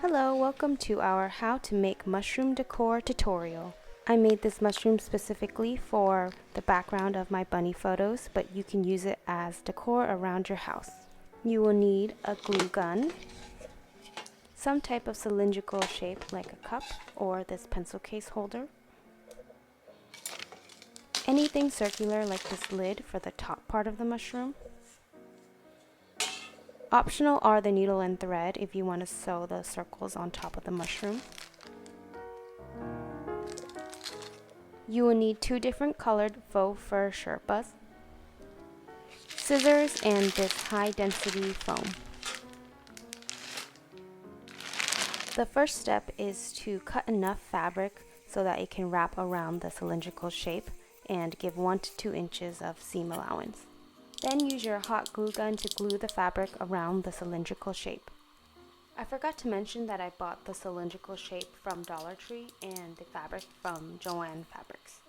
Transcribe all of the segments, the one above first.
Hello, welcome to our how to make mushroom decor tutorial. I made this mushroom specifically for the background of my bunny photos, but you can use it as decor around your house. You will need a glue gun, some type of cylindrical shape like a cup or this pencil case holder, anything circular like this lid for the top part of the mushroom. Optional are the needle and thread if you want to sew the circles on top of the mushroom. You will need two different colored faux fur sherpas, scissors, and this high density foam. The first step is to cut enough fabric so that it can wrap around the cylindrical shape and give 1 to 2 inches of seam allowance. Then use your hot glue gun to glue the fabric around the cylindrical shape. I forgot to mention that I bought the cylindrical shape from Dollar Tree and the fabric from Joann Fabrics.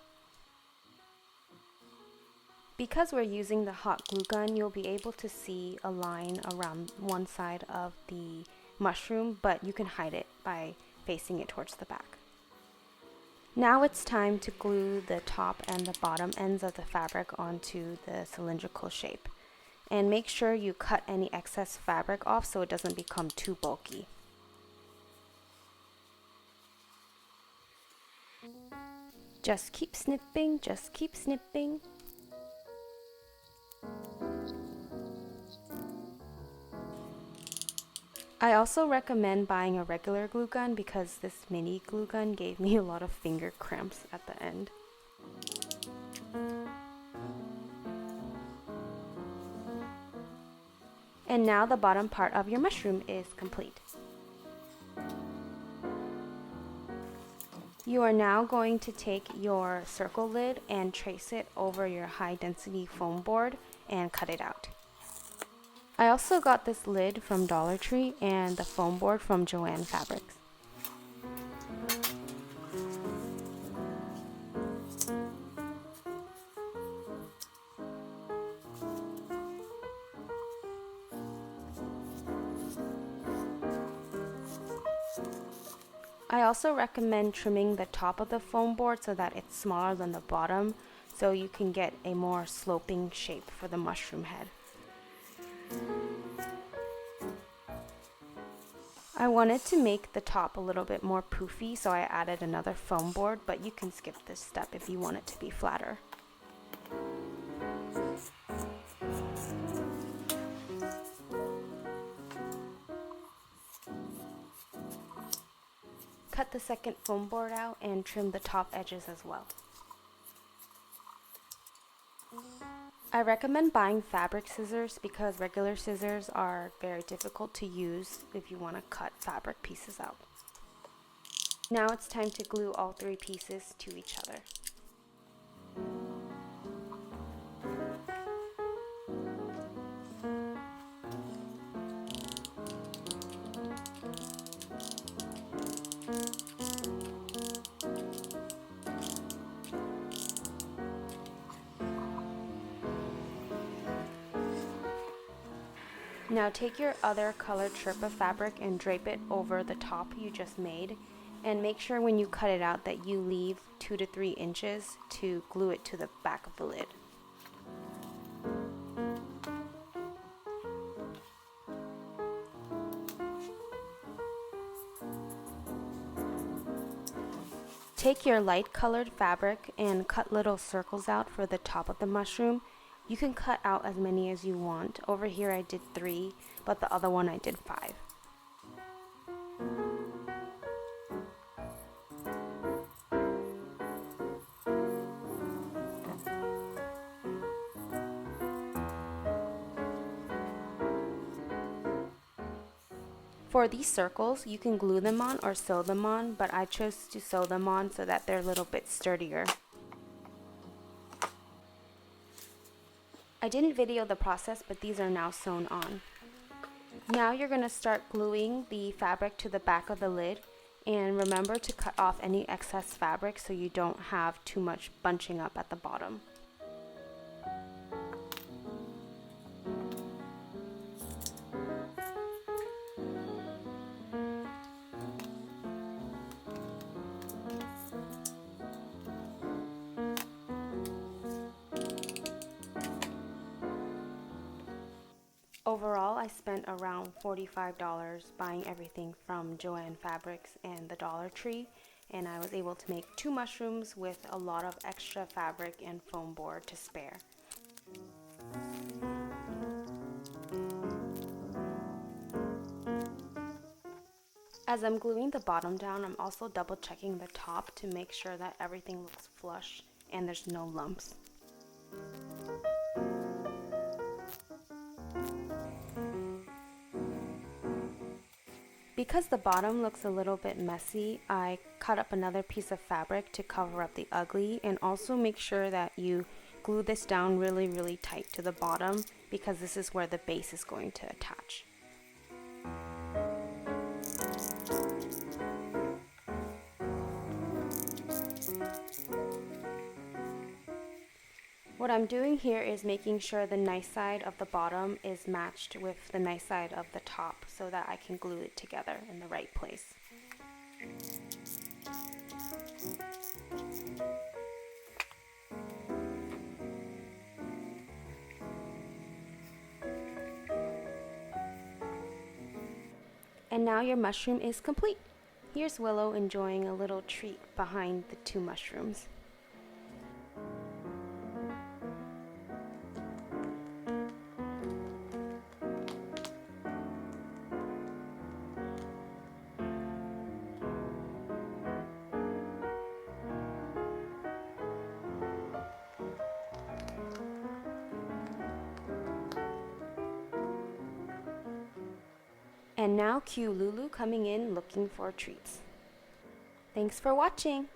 Because we're using the hot glue gun, you'll be able to see a line around one side of the mushroom, but you can hide it by facing it towards the back. Now it's time to glue the top and the bottom ends of the fabric onto the cylindrical shape. And make sure you cut any excess fabric off so it doesn't become too bulky. Just keep snipping, just keep snipping. I also recommend buying a regular glue gun because this mini glue gun gave me a lot of finger cramps at the end. And now the bottom part of your mushroom is complete. You are now going to take your circle lid and trace it over your high density foam board and cut it out. I also got this lid from Dollar Tree and the foam board from Joann Fabrics. I also recommend trimming the top of the foam board so that it's smaller than the bottom, so you can get a more sloping shape for the mushroom head. I wanted to make the top a little bit more poofy, so I added another foam board, but you can skip this step if you want it to be flatter. Cut the second foam board out and trim the top edges as well. I recommend buying fabric scissors because regular scissors are very difficult to use if you want to cut fabric pieces out. Now it's time to glue all 3 pieces to each other. Now take your other colored Sherpa fabric and drape it over the top you just made, and make sure when you cut it out that you leave 2 to 3 inches to glue it to the back of the lid. Take your light colored fabric and cut little circles out for the top of the mushroom. You can cut out as many as you want. Over here I did 3, but the other one I did 5. For these circles, you can glue them on or sew them on, but I chose to sew them on so that they're a little bit sturdier. I didn't video the process, but these are now sewn on. Now you're going to start gluing the fabric to the back of the lid, and remember to cut off any excess fabric so you don't have too much bunching up at the bottom. Overall, I spent around $45 buying everything from Joann Fabrics and the Dollar Tree, and I was able to make 2 mushrooms with a lot of extra fabric and foam board to spare. As I'm gluing the bottom down, I'm also double checking the top to make sure that everything looks flush and there's no lumps. Because the bottom looks a little bit messy, I cut up another piece of fabric to cover up the ugly, and also make sure that you glue this down really tight to the bottom because this is where the base is going to attach. What I'm doing here is making sure the nice side of the bottom is matched with the nice side of the top so that I can glue it together in the right place. And now your mushroom is complete. Here's Willow enjoying a little treat behind the 2 mushrooms. And now cue Lulu coming in looking for treats. Thanks for watching!